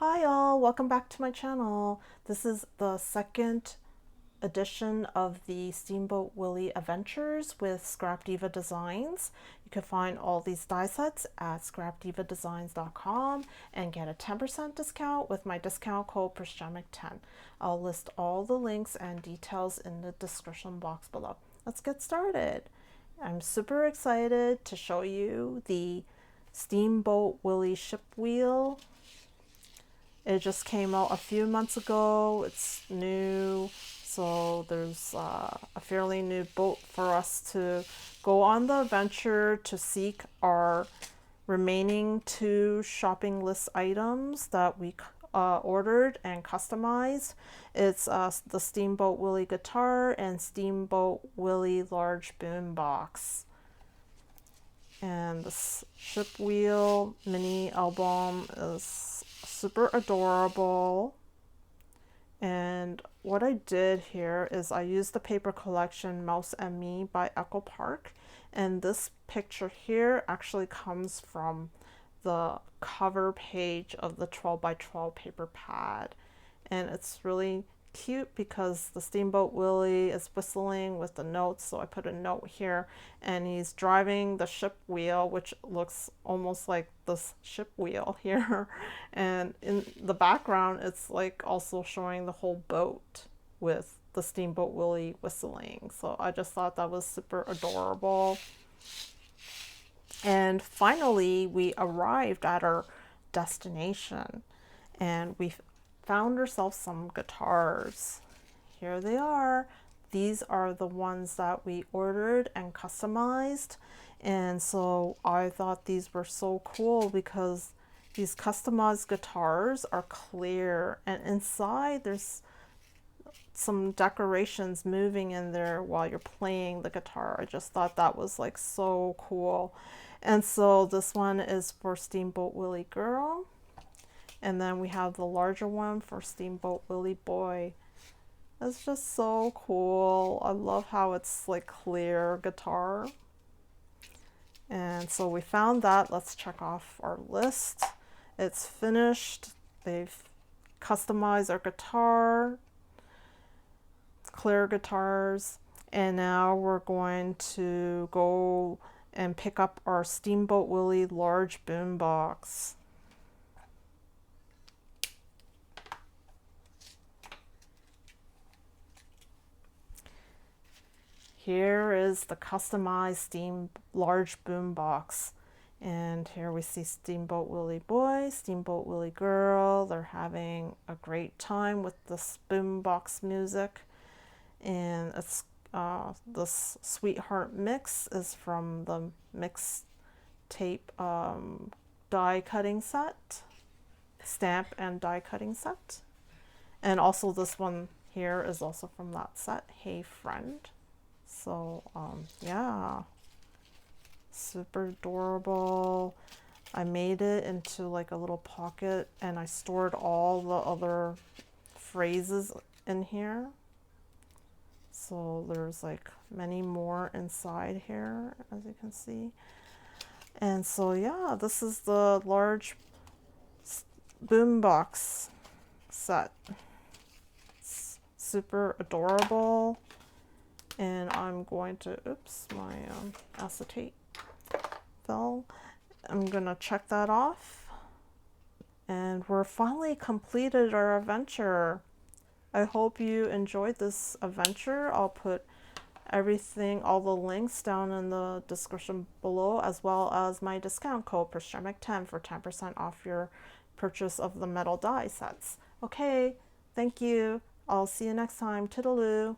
Hi all, welcome back to my channel. This is the second edition of the Steamboatwillie Adventures with Scrapdivadesigns. You can find all these die sets at scrapdivadesigns.com and get a 10% discount with my discount code PRESCEMIC10. I'll list all the links and details in the description box below. Let's get started. I'm super excited to show you the Steamboatwillie ship wheel. It just came out a few months ago. It's new, so there's a fairly new boat for us to go on the adventure to seek our remaining 2 shopping list items that we ordered and customized. It's the Steamboatwillie guitar and Steamboatwillie large boombox. And this ship wheel mini album is super adorable. And what I did here is I used the paper collection Mouse and Me by Echo Park, and this picture here actually comes from the cover page of the 12x12 paper pad, and it's really cute because the Steamboat Willie is whistling with the notes, so I put a note here, and he's driving the ship wheel, which looks almost like this ship wheel here, and in the background it's like also showing the whole boat with the Steamboat Willie whistling. So I just thought that was super adorable. And finally we arrived at our destination and we found ourselves some guitars. Here they are. These are the ones that we ordered and customized, and so I thought these were so cool because these customized guitars are clear, and inside there's some decorations moving in there while you're playing the guitar. I just thought that was like so cool. And so this one is for Steamboat Willie Girl. And then we have the larger one for Steamboat Willie Boy. It's just so cool. I love how it's like clear guitar. And so we found that. Let's check off our list. It's finished. They've customized our guitar. It's clear guitars. And now we're going to go and pick up our Steamboat Willie large boombox. Here is the customized large boombox, and here we see Steamboat Willie Boy, Steamboat Willie Girl. They're having a great time with this boombox music, and it's this Sweetheart mix is from the mix tape die cutting set, stamp and die cutting set, and also this one here is also from that set, Hey Friend. So yeah, super adorable. I made it into like a little pocket and I stored all the other phrases in here. So there's like many more inside here, as you can see. And so yeah, this is the large boombox set. It's super adorable. And I'm going to, oops, my acetate fell. I'm gonna check that off. And we're finally completed our adventure. I hope you enjoyed this adventure. I'll put everything, all the links down in the description below, as well as my discount code PRESCEMIC10 for 10% off your purchase of the metal die sets. Okay, thank you. I'll see you next time. Toodaloo.